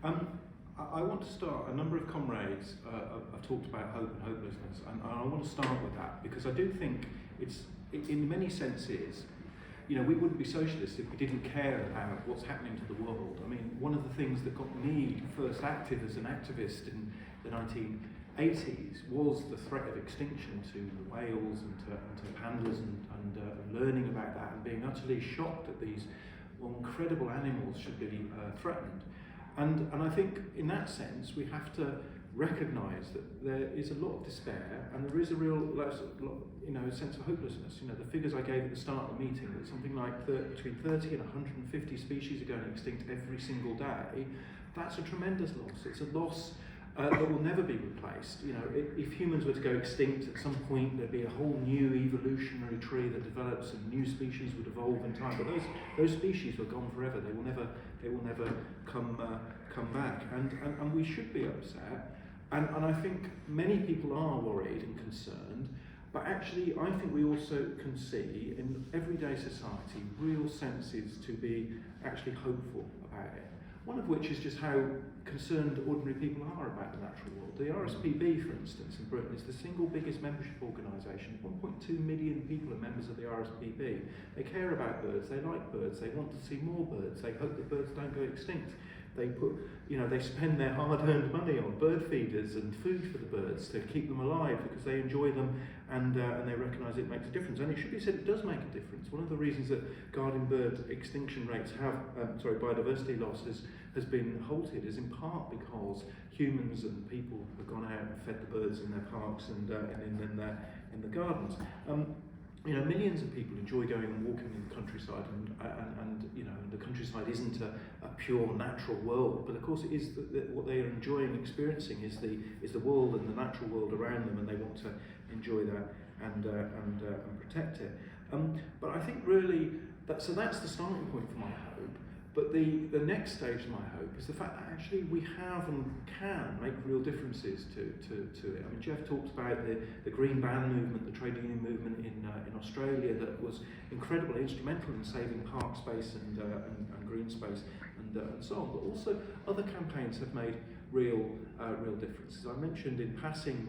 I want to start, a number of comrades have talked about hope and hopelessness, and I want to start with that because I do think it's, in many senses, you know, we wouldn't be socialists if we didn't care about what's happening to the world. I mean, one of the things that got me first active as an activist in the 1980s was the threat of extinction to the whales and to pandas and learning about that and being utterly shocked that these incredible animals should be threatened. And I think in that sense we have to recognise that there is a lot of despair and there is a real sense of hopelessness. You know, the figures I gave at the start of the meeting, that something like between 30 and 150 species are going extinct every single day, that's a tremendous loss. It's a loss that will never be replaced. You know, if humans were to go extinct at some point, there'd be a whole new evolutionary tree that develops and new species would evolve in time. But those species were gone forever. They will never come back. And we should be upset. And I think many people are worried and concerned. But actually, I think we also can see in everyday society real senses to be actually hopeful about it. One of which is just how concerned ordinary people are about the natural world. The RSPB, for instance, in Britain is the single biggest membership organisation. 1.2 million people are members of the RSPB. They care about birds, they like birds, they want to see more birds, they hope that birds don't go extinct. They they spend their hard-earned money on bird feeders and food for the birds to keep them alive because they enjoy them and they recognise it makes a difference. And it should be said it does make a difference. One of the reasons that guardian bird extinction rates biodiversity loss has been halted is in part because humans and people have gone out and fed the birds in their parks and in the gardens. Millions of people enjoy going and walking in the countryside, and the countryside isn't a pure natural world, but of course it is what they are enjoying, experiencing is the world and the natural world around them, and they want to enjoy that and protect it. But I think really that's the starting point for my hope. But the next stage of my hope is the fact that actually we have and can make real differences to it. I mean, Jeff talked about the green ban movement, the trade union movement in Australia that was incredibly instrumental in saving park space and green space and so on. But also other campaigns have made real differences. I mentioned in passing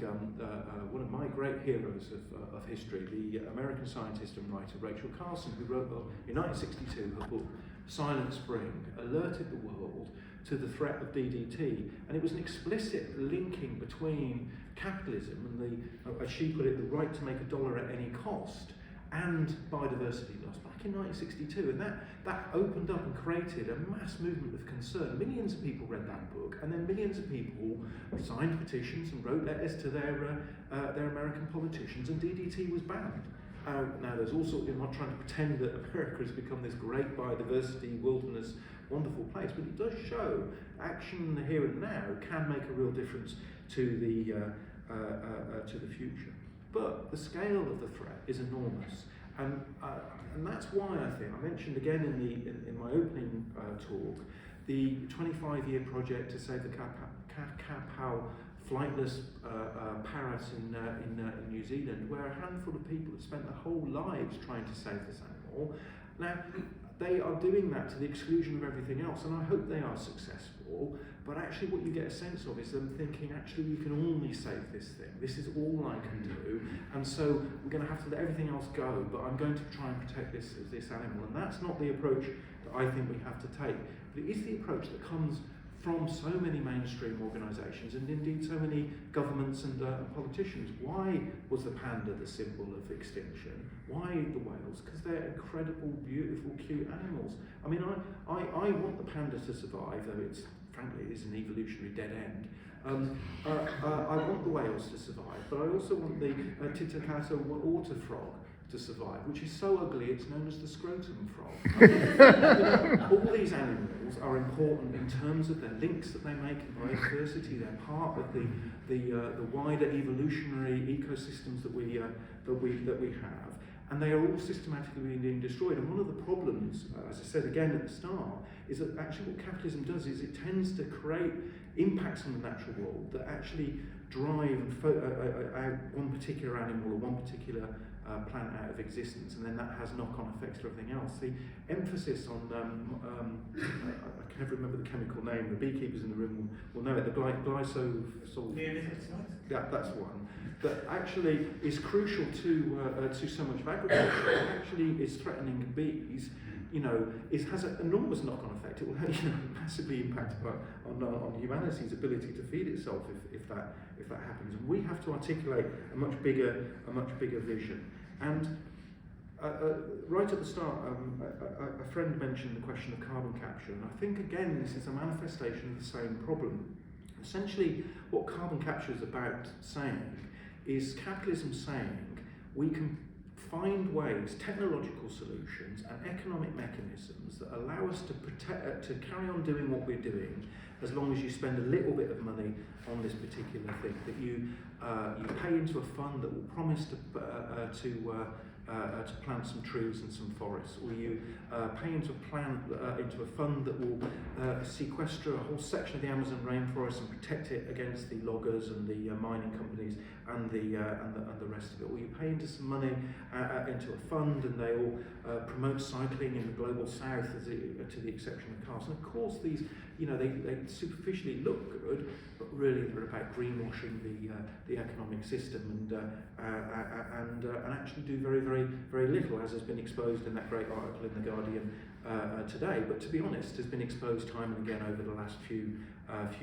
one of my great heroes of history, the American scientist and writer Rachel Carson, who wrote in 1962 her book Silent Spring, alerted the world to the threat of DDT, and it was an explicit linking between capitalism and as she put it, the right to make $1 at any cost, and biodiversity loss back in 1962, and that opened up and created a mass movement of concern. Millions of people read that book, and then millions of people signed petitions and wrote letters to their American politicians, and DDT was banned. Now there's also, I'm not trying to pretend that America has become this great biodiversity, wilderness, wonderful place, but it does show action here and now can make a real difference to the future. But the scale of the threat is enormous, and that's why I mentioned again in my opening talk the 25-year project to save the Kapau flightless parrot in New Zealand, where a handful of people have spent their whole lives trying to save this animal. Now, they are doing that to the exclusion of everything else, and I hope they are successful, but actually what you get a sense of is them thinking, actually we can only save this thing, this is all I can do, and so we're going to have to let everything else go, but I'm going to try and protect this animal. And that's not the approach that I think we have to take, but it is the approach that comes from so many mainstream organisations and indeed so many governments and politicians. Why was the panda the symbol of extinction? Why the whales? Because they're incredible, beautiful, cute animals. I mean, I want the panda to survive, though frankly it's an evolutionary dead end. I want the whales to survive, but I also want the Titicaca water frog to survive, which is so ugly it's known as the scrotum frog. All these animals are important in terms of their links that they make in biodiversity. They're part of the wider evolutionary ecosystems that we have, and they are all systematically being destroyed. And one of the problems, as I said again at the start, is that actually what capitalism does is it tends to create impacts on the natural world that actually drive one particular animal or one particular plant out of existence, and then that has knock-on effects to everything else. The emphasis on, I can never remember the chemical name, the beekeepers in the room will know it, the glyphosate. That's one. That actually is crucial to so much of agriculture. It actually is threatening bees. Has an enormous knock-on effect. It will massively impact on humanity's ability to feed itself if that happens. And we have to articulate a much bigger vision. And right at the start, a friend mentioned the question of carbon capture, and I think again this is a manifestation of the same problem. Essentially, what carbon capture is about saying is capitalism saying we can find ways, technological solutions and economic mechanisms that allow us to carry on doing what we're doing as long as you spend a little bit of money on this particular thing, that you pay into a fund that will promise to plant some trees and some forests, or you pay into a fund that will sequester a whole section of the Amazon rainforest and protect it against the loggers and the mining companies and the rest of it, or you pay into some money into a fund and they all promote cycling in the global south to the exception of cars. And of course these, they superficially look good, but really they're about greenwashing the economic system and actually do very, very, very little, as has been exposed in that great article in The Guardian today, but to be honest has been exposed time and again over the last few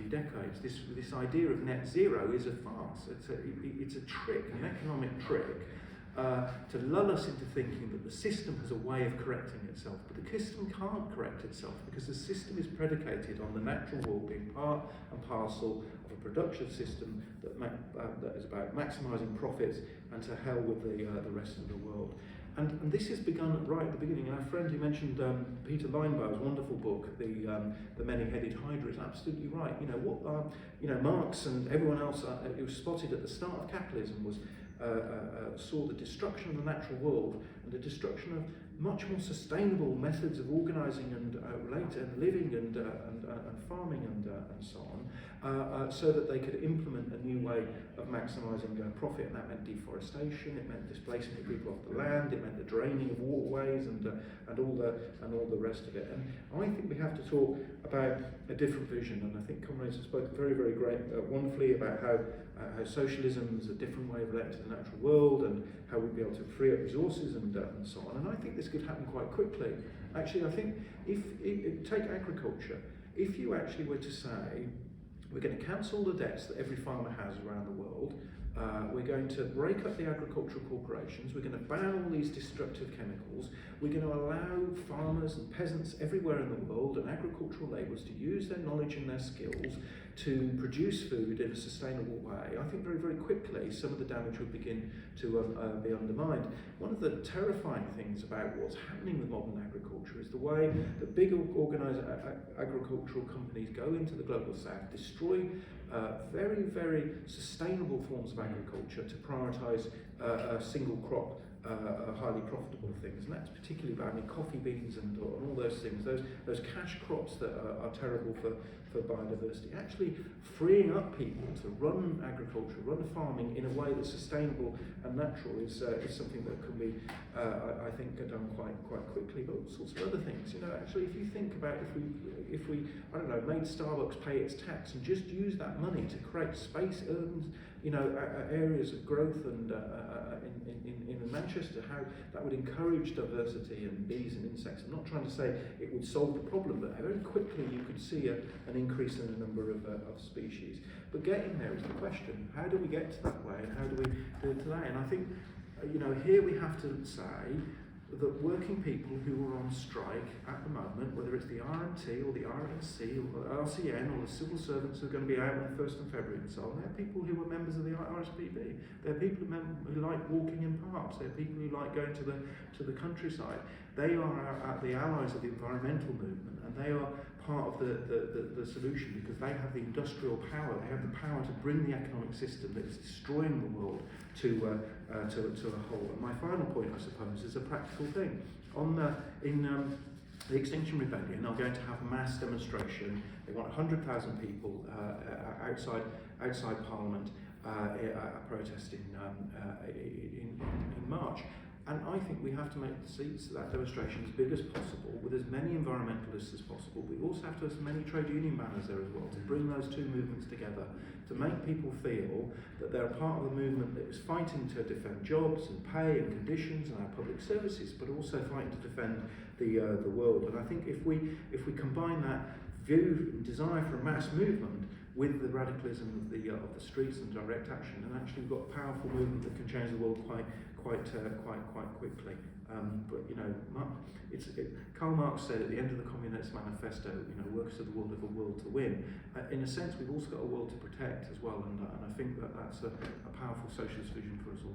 decades. This idea of net zero is a farce. It's a trick, an economic trick, to lull us into thinking that the system has a way of correcting itself, but the system can't correct itself because the system is predicated on the natural world being part and parcel of a production system that is about maximising profits and to hell with the rest of the world. And this has begun right at the beginning. And our friend who mentioned Peter Linebar's wonderful book, The Many-Headed Hydra, is absolutely right. Marx and everyone else who spotted at the start of capitalism was saw the destruction of the natural world and the destruction of much more sustainable methods of organising and living and farming and so on, so that they could implement a new way of maximising profit, and that meant deforestation, it meant displacement of people off the land, it meant the draining of waterways and all the rest of it. And I think we have to talk about a different vision, and I think comrades have spoken very, very wonderfully about how socialism is a different way of relating to the natural world and how we'd be able to free up resources and so on. And I think this could happen quite quickly. Actually, I think if take agriculture, if you actually were to say, we're going to cancel the debts that every farmer has around the world, we're going to break up the agricultural corporations, we're going to ban all these disruptive chemicals, we're going to allow farmers and peasants everywhere in the world and agricultural labourers to use their knowledge and their skills to produce food in a sustainable way, I think very, very quickly some of the damage would begin to be undermined. One of the terrifying things about what's happening with modern agriculture is the way that big organised agricultural companies go into the global south, destroy very, very sustainable forms of agriculture to prioritise single crop, highly profitable things, and that's particularly about coffee beans and all those things, those cash crops that are terrible for biodiversity. Actually freeing up people to run agriculture, run farming in a way that's sustainable and natural is something that can be, I think, done quite quickly. But all sorts of other things. Actually, if you think about if we I don't know, made Starbucks pay its tax and just use that money to create space urban, areas of growth and in Manchester, how that would encourage diversity and bees and insects. I'm not trying to say it would solve the problem, but very quickly you could see an increase in the number of species. But getting there is the question: how do we get to that way, and how do we do it today? And I think, here we have to say that working people who are on strike at the moment, whether it's the RMT or the RNC or the RCN or the civil servants who are going to be out on the 1st of February and so on, they're people who are members of the SWP. They're people who like walking in parks. They're people who like going to the countryside. They are the allies of the environmental movement, and they are part of the solution because they have the industrial power. They have the power to bring the economic system that is destroying the world to a whole. And my final point, I suppose, is a practical thing. In the Extinction Rebellion are going to have mass demonstration. They want 100,000 people outside Parliament a protest in March. And I think we have to make that demonstration as big as possible, with as many environmentalists as possible. We also have to have as many trade union banners there as well, to bring those two movements together, to make people feel that they're part of a movement that is fighting to defend jobs and pay and conditions and our public services, but also fighting to defend the world. And I think if we combine that view and desire for a mass movement with the radicalism of the streets and direct action, and actually we've got a powerful movement that can change the world quite quickly. But you know, Karl Marx said at the end of the Communist Manifesto, you know, workers of the world have a world to win. In a sense, we've also got a world to protect as well, and I think that's a powerful socialist vision for us all.